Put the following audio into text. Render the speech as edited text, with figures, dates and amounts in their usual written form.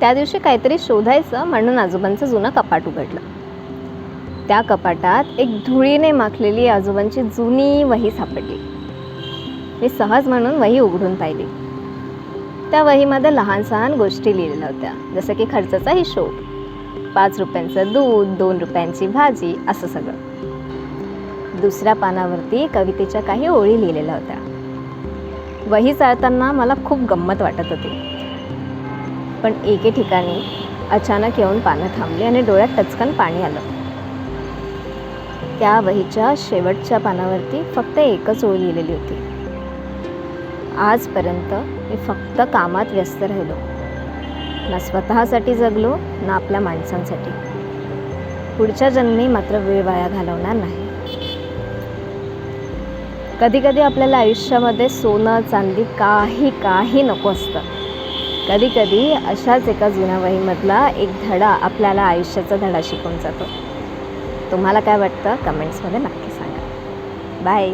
त्या दिवशी काहीतरी शोधायचं म्हणून आजोबांचं जुनं कपाट उघडलं. त्या कपाटात एक धुळीने माखलेली आजोबांची जुनी वही सापडली. मी सहज म्हणून वही उघडून पाहिली. त्या वहीमध्ये लहान सहान गोष्टी लिहिलेल्या होत्या, जसं की खर्चाचा हिशोब, 5 रुपयांचं दूध, 2 रुपयांची भाजी, असं सगळं. दुसऱ्या पानावरती कवितेच्या काही ओळी लिहिलेल्या होत्या. वही चाळताना मला खूप गंमत वाटत होती, पण एके ठिकाणी अचानक येऊन पानं थांबली आणि डोळ्यात टचकन पाणी आलं. त्या वहीच्या शेवटच्या पानावरती फक्त एकच ओळ लिहिलेली होती. आजपर्यंत मी फक्त कामात व्यस्त राहिलो, ना स्वतःसाठी जगलो ना आपल्या माणसांसाठी. पुढच्या जन्मी मात्र वेळ वाया घालवणार नाही. कधी कधी आपल्याला आयुष्यामध्ये सोनं चांदी काही नको असतं. कधी कधी अशाच एका जुन्या वहीमधला एक धडा आपल्याला आयुष्याचा धडा शिकवून जातो. तुम्हाला काय वाटतं कमेंट्समध्ये नक्की सांगा. बाय.